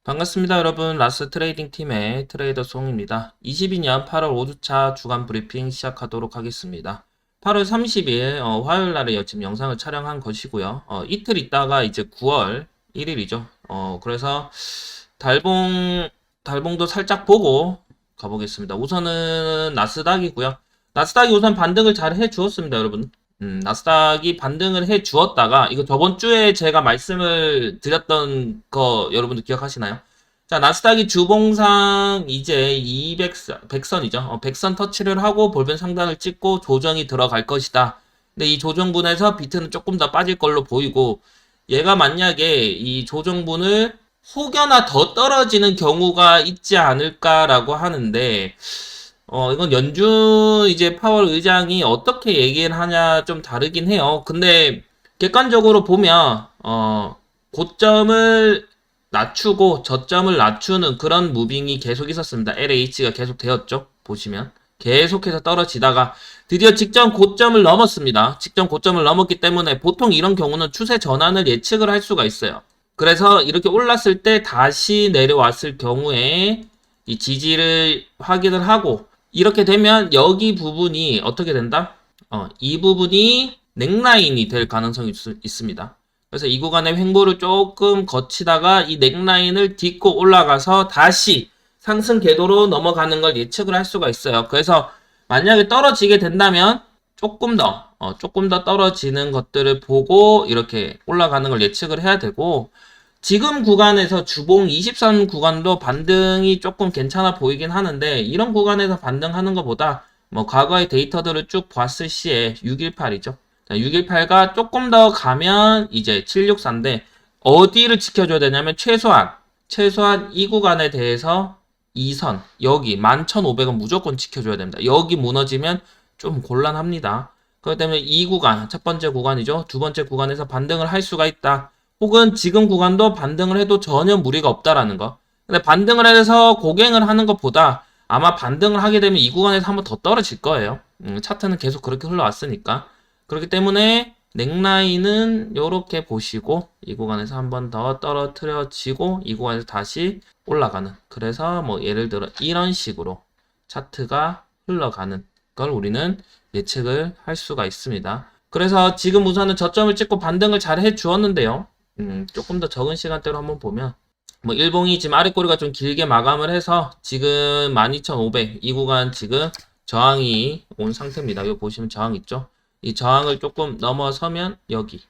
반갑습니다, 여러분. 라스 트레이딩 팀의 트레이더 송입니다. 22년 8월 5주차 주간 브리핑 시작하도록 하겠습니다. 8월 30일 화요일 날에 지금 영상을 촬영한 것이고요. 이틀 있다가 이제 9월 1일이죠. 그래서 달봉도 살짝 보고 가보겠습니다. 우선은 나스닥이고요. 나스닥이 우선 반등을 잘 해주었습니다, 여러분. 나스닥이 반등을 해 주었다가, 이거 저번 주에 제가 말씀을 드렸던 거 여러분들 기억하시나요? 자, 나스닥이 주봉상 이제 100선이죠. 100선 터치를 하고 볼펜 상단을 찍고 조정이 들어갈 것이다. 근데 이 조정분에서 비트는 조금 더 빠질 걸로 보이고, 얘가 만약에 이 조정분을 혹여나 더 떨어지는 경우가 있지 않을까라고 하는데, 이건 연준 이제 파월 의장이 어떻게 얘기를 하냐 좀 다르긴 해요. 근데 객관적으로 보면 고점을 낮추고 저점을 낮추는 그런 무빙이 계속 있었습니다. LH가 계속 되었죠. 보시면 계속해서 떨어지다가 드디어 직전 고점을 넘었습니다. 직전 고점을 넘었기 때문에 보통 이런 경우는 추세 전환을 예측을 할 수가 있어요. 그래서 이렇게 올랐을 때 다시 내려왔을 경우에 이 지지를 확인을 하고, 이렇게 되면 여기 부분이 어떻게 된다? 이 부분이 넥라인이 될 가능성이 있습니다. 그래서 이 구간의 횡보를 조금 거치다가 이 넥라인을 딛고 올라가서 다시 상승 궤도로 넘어가는 걸 예측을 할 수가 있어요. 그래서 만약에 떨어지게 된다면 조금 더 떨어지는 것들을 보고 이렇게 올라가는 걸 예측을 해야 되고, 지금 구간에서 주봉 20선 구간도 반등이 조금 괜찮아 보이긴 하는데, 이런 구간에서 반등하는 것보다 뭐 과거의 데이터들을 쭉 봤을 시에 618이죠. 618가 조금 더 가면 이제 764인데, 어디를 지켜줘야 되냐면 최소한 이 구간에 대해서 2선 여기 11,500원 무조건 지켜줘야 됩니다. 여기 무너지면 좀 곤란합니다. 그렇기 때문에 이 구간, 첫 번째 구간이죠. 두 번째 구간에서 반등을 할 수가 있다. 혹은 지금 구간도 반등을 해도 전혀 무리가 없다라는 거. 근데 반등을 해서 고갱을 하는 것보다 아마 반등을 하게 되면 이 구간에서 한번 더 떨어질 거예요. 차트는 계속 그렇게 흘러왔으니까. 그렇기 때문에 넥라인은 이렇게 보시고 이 구간에서 한번 더 떨어뜨려지고 이 구간에서 다시 올라가는, 그래서 뭐 예를 들어 이런 식으로 차트가 흘러가는 걸 우리는 예측을 할 수가 있습니다. 그래서 지금 우선은 저점을 찍고 반등을 잘 해주었는데요. 조금 더 적은 시간대로 한번 보면, 뭐 일봉이 지금 아래 꼬리가 좀 길게 마감을 해서 지금 12,500 이 구간 지금 저항이 온 상태입니다. 여기 보시면 저항 있죠? 이 저항을 조금 넘어서면 여기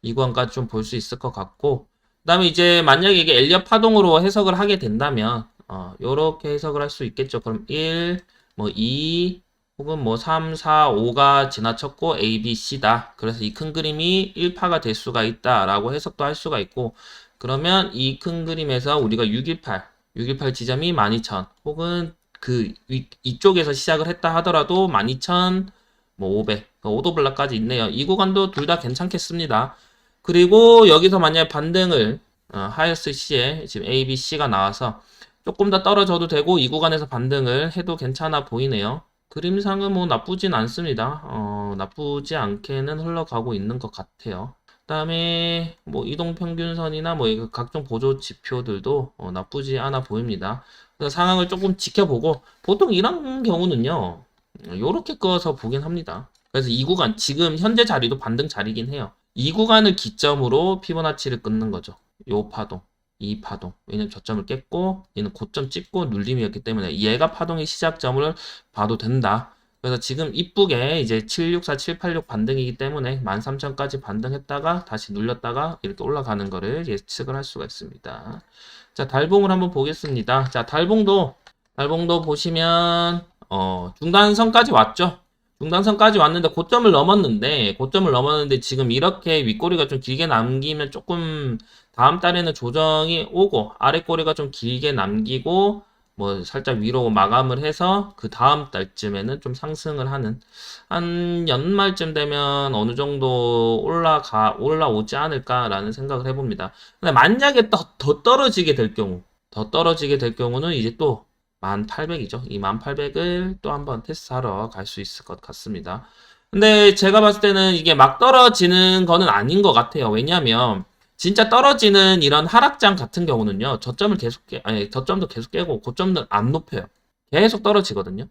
이 구간까지 좀 볼 수 있을 것 같고, 그 다음에 이제 만약에 이게 엘리엇 파동으로 해석을 하게 된다면 요렇게 해석을 할 수 있겠죠. 그럼 1, 뭐 2, 혹은 뭐 3, 4, 5가 지나쳤고 A, B, C다. 그래서 이 큰 그림이 1파가 될 수가 있다라고 해석도 할 수가 있고, 그러면 이 큰 그림에서 우리가 618 지점이 12,000 혹은 그 이쪽에서 시작을 했다 하더라도 12,000 뭐 500, 오도블락까지 있네요. 이 구간도 둘 다 괜찮겠습니다. 그리고 여기서 만약에 반등을 하였을 시에 지금 A, B, C가 나와서 조금 더 떨어져도 되고 이 구간에서 반등을 해도 괜찮아 보이네요. 그림상은 뭐 나쁘진 않습니다. 나쁘지 않게는 흘러가고 있는 것 같아요. 그다음에 뭐 이동평균선이나 뭐 각종 보조 지표들도 나쁘지 않아 보입니다. 그래서 상황을 조금 지켜보고, 보통 이런 경우는요, 요렇게 꺼서 보긴 합니다. 그래서 이 구간, 지금 현재 자리도 반등 자리긴 해요. 이 구간을 기점으로 피보나치를 끊는 거죠. 요 파동, 이 파동. 왜냐면 저점을 깼고 얘는 고점 찍고 눌림이었기 때문에 얘가 파동의 시작점을 봐도 된다. 그래서 지금 이쁘게 이제 764, 786 반등이기 때문에 13,000까지 반등했다가 다시 눌렸다가 이렇게 올라가는 거를 예측을 할 수가 있습니다. 자, 달봉을 한번 보겠습니다. 자, 달봉도 보시면 중단선까지 왔죠. 중단선까지 왔는데 고점을 넘었는데 지금 이렇게 윗꼬리가 좀 길게 남기면 조금 다음 달에는 조정이 오고 아래 꼬리가 좀 길게 남기고 뭐 살짝 위로 마감을 해서 그 다음 달쯤에는 좀 상승을 하는, 한 연말쯤 되면 어느 정도 올라오지 않을까라는 생각을 해봅니다. 근데 만약에 더 떨어지게 될 경우는 이제 또 1800이죠. 이 1800을 또 한번 테스트하러 갈 수 있을 것 같습니다. 근데 제가 봤을 때는 이게 막 떨어지는 거는 아닌 것 같아요. 왜냐면 진짜 떨어지는 이런 하락장 같은 경우는요, 저점도 계속 깨고, 고점도 안 높여요. 계속 떨어지거든요.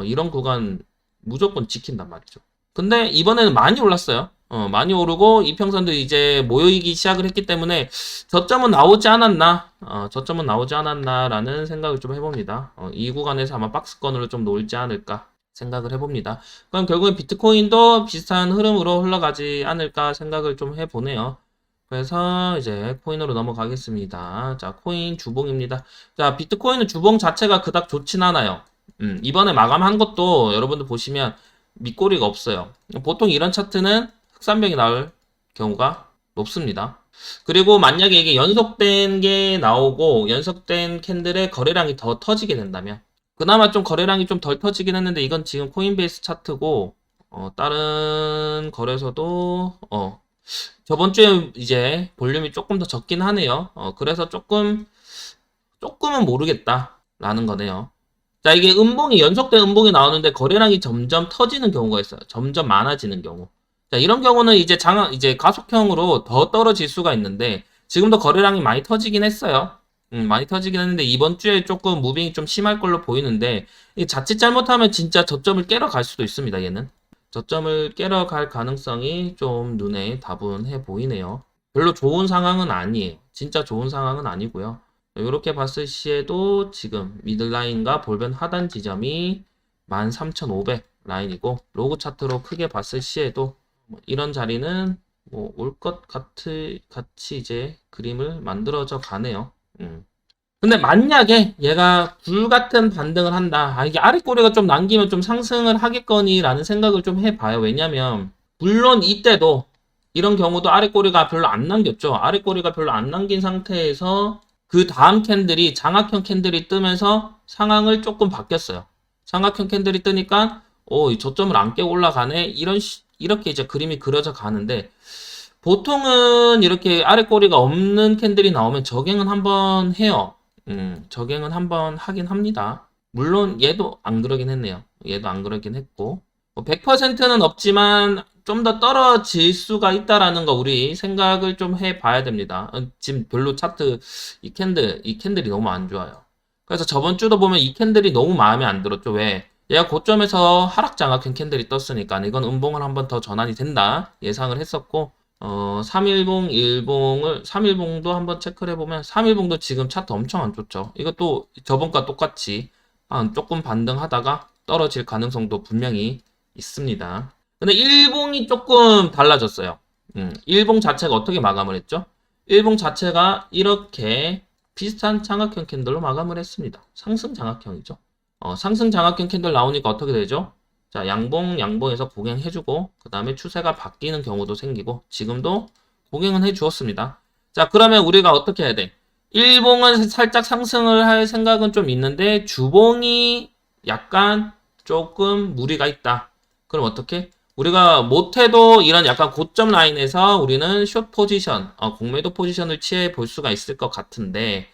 이런 구간 무조건 지킨단 말이죠. 근데 이번에는 많이 올랐어요. 많이 오르고, 이평선도 이제 모이기 시작을 했기 때문에, 저점은 나오지 않았나, 저점은 나오지 않았나라는 생각을 좀 해봅니다. 이 구간에서 아마 박스권으로 좀 놀지 않을까 생각을 해봅니다. 그럼 결국엔 비트코인도 비슷한 흐름으로 흘러가지 않을까 생각을 좀 해보네요. 그래서 이제 코인으로 넘어가겠습니다. 자, 코인 주봉입니다. 자, 비트코인은 주봉 자체가 그닥 좋진 않아요. 이번에 마감한 것도 여러분들 보시면 밑꼬리가 없어요. 보통 이런 차트는 흑산병이 나올 경우가 높습니다. 그리고 만약에 이게 연속된 게 나오고 연속된 캔들의 거래량이 더 터지게 된다면 그나마 좀 거래량이 좀 덜 터지긴 했는데 이건 지금 코인베이스 차트고 다른 거래소도 저번 주에 이제 볼륨이 조금 더 적긴 하네요. 그래서 조금은 모르겠다라는 거네요. 자, 이게 연속된 음봉이 나오는데 거래량이 점점 터지는 경우가 있어요. 점점 많아지는 경우. 자, 이런 경우는 이제 가속형으로 더 떨어질 수가 있는데, 지금도 거래량이 많이 터지긴 했어요. 많이 터지긴 했는데, 이번 주에 조금 무빙이 좀 심할 걸로 보이는데, 자칫 잘못하면 진짜 저점을 깨러 갈 수도 있습니다, 얘는. 저점을 깨러 갈 가능성이 좀 눈에 다분해 보이네요. 별로 좋은 상황은 아니에요. 진짜 좋은 상황은 아니고요. 이렇게 봤을 시에도 지금 미들라인과 볼벤 하단 지점이 13,500 라인이고 로그 차트로 크게 봤을 시에도 이런 자리는 올 것 같이 이제 그림을 만들어져 가네요. 근데 만약에 얘가 불같은 반등을 한다. 이게 아랫꼬리가 좀 남기면 좀 상승을 하겠거니라는 생각을 좀 해봐요. 왜냐면 물론 이때도 이런 경우도 아랫꼬리가 별로 안 남겼죠. 아랫꼬리가 별로 안 남긴 상태에서 그 다음 캔들이 장악형 캔들이 뜨면서 상황을 조금 바뀌었어요. 장악형 캔들이 뜨니까 이 저점을 안 깨고 올라가네. 이렇게 이제 그림이 그려져 가는데 보통은 이렇게 아랫꼬리가 없는 캔들이 나오면 저갱은 한번 해요. 저갱은 한번 하긴 합니다. 물론 얘도 안 그러긴 했네요. 얘도 안 그러긴 했고 100%는 없지만 좀 더 떨어질 수가 있다라는 거 우리 생각을 좀 해봐야 됩니다. 지금 별로 차트 이 캔들이 너무 안 좋아요. 그래서 저번 주도 보면 이 캔들이 너무 마음에 안 들었죠. 왜? 얘가 고점에서 하락 장악형 캔들이 떴으니까 이건 음봉을 한번 더 전환이 된다 예상을 했었고 3일봉도 한번 체크를 해보면 3일봉도 지금 차트 엄청 안 좋죠. 이것도 저번과 똑같이 조금 반등하다가 떨어질 가능성도 분명히 있습니다. 근데 일봉이 조금 달라졌어요. 일봉 자체가 어떻게 마감을 했죠? 일봉 자체가 이렇게 비슷한 장악형 캔들로 마감을 했습니다. 상승 장악형이죠. 상승 장악형 캔들 나오니까 어떻게 되죠? 자, 양봉에서 고갱해주고, 그 다음에 추세가 바뀌는 경우도 생기고, 지금도 고갱은 해주었습니다. 자, 그러면 우리가 어떻게 해야 돼? 일봉은 살짝 상승을 할 생각은 좀 있는데, 주봉이 약간 조금 무리가 있다. 그럼 어떻게? 우리가 못해도 이런 약간 고점 라인에서 우리는 숏 포지션, 공매도 포지션을 취해 볼 수가 있을 것 같은데,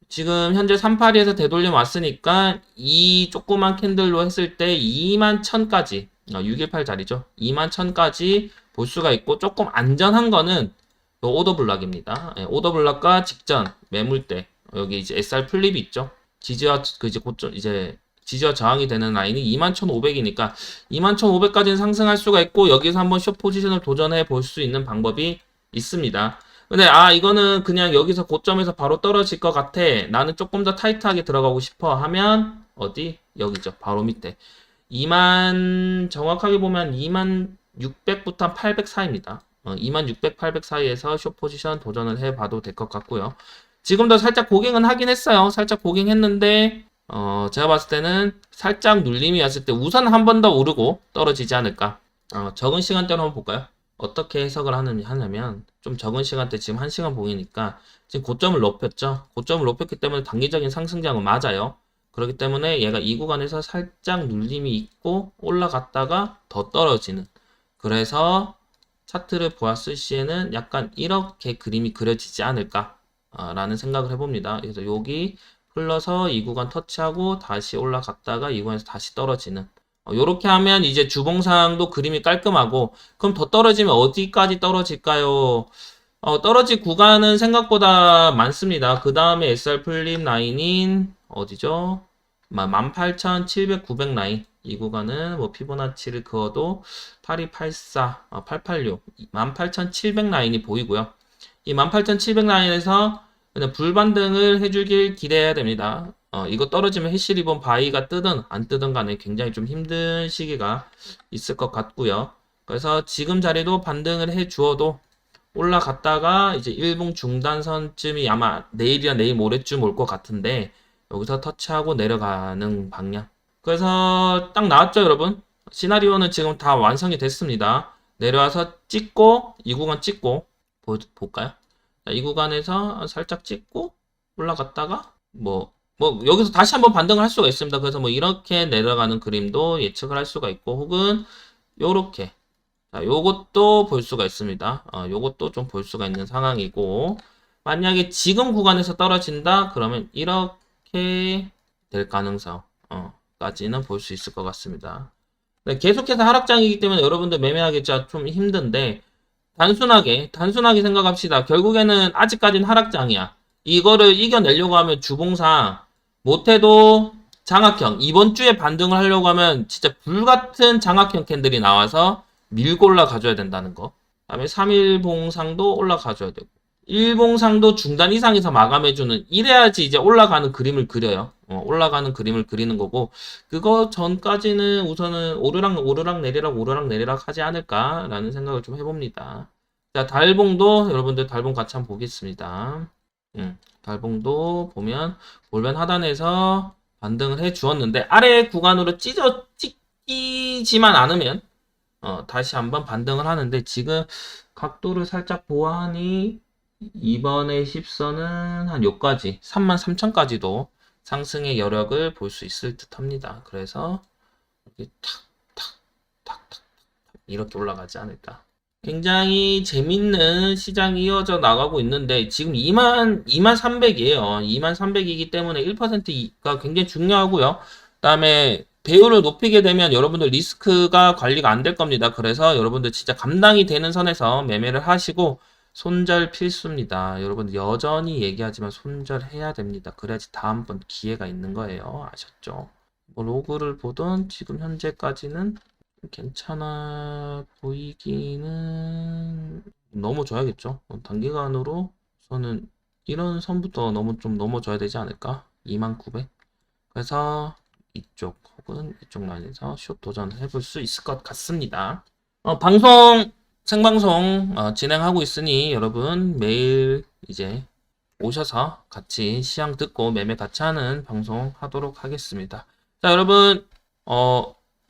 지금 현재 382에서 되돌림 왔으니까 이 조그만 캔들로 했을 때 21,000까지 618 자리죠. 21,000까지 볼 수가 있고 조금 안전한 거는 오더블락입니다. 오더블락과 직전 매물대 여기 이제 SR 플립이 있죠. 지지와 그 이제 고점 이제 지지와 저항이 되는 라인이 21,500이니까 21,500까지는 상승할 수가 있고 여기서 한번 숏 포지션을 도전해 볼 수 있는 방법이 있습니다. 근데 이거는 그냥 여기서 고점에서 바로 떨어질 것 같아. 나는 조금 더 타이트하게 들어가고 싶어 하면 어디? 여기죠. 바로 밑에. 정확하게 보면 2600부터 800 사이입니다. 2600, 800 사이에서 숏 포지션 도전을 해봐도 될 것 같고요. 지금도 살짝 고갱은 하긴 했어요. 살짝 고갱했는데 제가 봤을 때는 살짝 눌림이 왔을 때 우선 한 번 더 오르고 떨어지지 않을까. 적은 시간대로 한번 볼까요? 어떻게 해석을 하냐면 좀 적은 시간대 지금 1시간 보이니까 지금 고점을 높였죠. 고점을 높였기 때문에 단기적인 상승장은 맞아요. 그렇기 때문에 얘가 이 구간에서 살짝 눌림이 있고 올라갔다가 더 떨어지는 그래서 차트를 보았을 시에는 약간 이렇게 그림이 그려지지 않을까 라는 생각을 해봅니다. 그래서 여기 흘러서 이 구간 터치하고 다시 올라갔다가 이 구간에서 다시 떨어지는 요렇게 하면 이제 주봉상도 그림이 깔끔하고 그럼 더 떨어지면 어디까지 떨어질까요? 떨어질 구간은 생각보다 많습니다. 그 다음에 SR 풀림 라인인 어디죠? 18,700, 900 라인. 이 구간은 뭐 피보나치를 그어도 8284, 886, 18,700 라인이 보이고요. 이 18,700 라인에서 그냥 불반등을 해주길 기대해야 됩니다. 이거 떨어지면 해시리본 바이가 뜨든 안 뜨든 간에 굉장히 좀 힘든 시기가 있을 것 같고요. 그래서 지금 자리도 반등을 해 주어도 올라갔다가 이제 일봉 중단선쯤이 아마 내일이나 내일 모레쯤 올 것 같은데 여기서 터치하고 내려가는 방향. 그래서 딱 나왔죠, 여러분? 시나리오는 지금 다 완성이 됐습니다. 내려와서 찍고 이 구간 찍고 볼까요? 자, 이 구간에서 살짝 찍고 올라갔다가 뭐 여기서 다시 한번 반등을 할 수가 있습니다. 그래서 뭐 이렇게 내려가는 그림도 예측을 할 수가 있고 혹은 요렇게 자, 요것도 볼 수가 있습니다. 요것도 좀 볼 수가 있는 상황이고, 만약에 지금 구간에서 떨어진다? 그러면 이렇게 될 가능성, 까지는 볼 수 있을 것 같습니다. 네, 계속해서 하락장이기 때문에 여러분들 매매하기 좀 힘든데, 단순하게 생각합시다. 결국에는 아직까지는 하락장이야. 이거를 이겨내려고 하면 주봉상, 못해도 장악형, 이번 주에 반등을 하려고 하면 진짜 불같은 장악형 캔들이 나와서 밀고 올라가줘야 된다는 거. 그다음에 3일봉상도 올라가줘야 되고. 일봉상도 중단 이상에서 마감해주는, 이래야지 이제 올라가는 그림을 그려요. 올라가는 그림을 그리는 거고, 그거 전까지는 우선은 오르락 내리락 하지 않을까라는 생각을 좀 해봅니다. 자, 달봉도 여러분들 달봉 같이 한번 보겠습니다. 달봉도 보면 볼펜 하단에서 반등을 해 주었는데, 아래 구간으로 찍히지만 않으면, 다시 한번 반등을 하는데, 지금 각도를 살짝 보아하니, 이번에 10선은 한 요까지, 33,000까지도 상승의 여력을 볼 수 있을 듯 합니다. 그래서, 이렇게 탁, 이렇게 올라가지 않을까. 굉장히 재밌는 시장이 이어져 나가고 있는데, 지금 2300이에요. 2300이기 때문에 1%가 굉장히 중요하고요. 그 다음에, 배율을 높이게 되면 여러분들 리스크가 관리가 안 될 겁니다. 그래서 여러분들 진짜 감당이 되는 선에서 매매를 하시고 손절 필수입니다. 여러분들 여전히 얘기하지만 손절해야 됩니다. 그래야지 다음번 기회가 있는 거예요. 아셨죠? 뭐 로그를 보던 지금 현재까지는 괜찮아 보이기는 너무 줘야겠죠. 단기간으로 저는 이런 선부터 좀 넘어줘야 되지 않을까? 2900. 그래서 이쪽 혹은 이쪽 라인에서 숏 도전을 해볼 수 있을 것 같습니다. 생방송 진행하고 있으니 여러분 매일 이제 오셔서 같이 시향 듣고 매매 같이 하는 방송 하도록 하겠습니다. 자, 여러분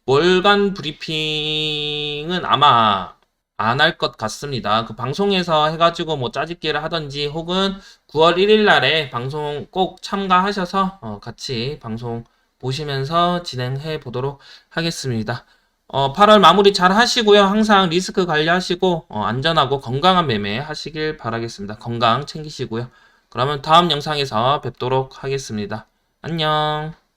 월간 브리핑은 아마 안 할 것 같습니다. 그 방송에서 해가지고 뭐 짜집기를 하던지 혹은 9월 1일 날에 방송 꼭 참가하셔서 같이 방송 보시면서 진행해 보도록 하겠습니다. 8월 마무리 잘 하시고요. 항상 리스크 관리하시고 안전하고 건강한 매매 하시길 바라겠습니다. 건강 챙기시고요. 그러면 다음 영상에서 뵙도록 하겠습니다. 안녕.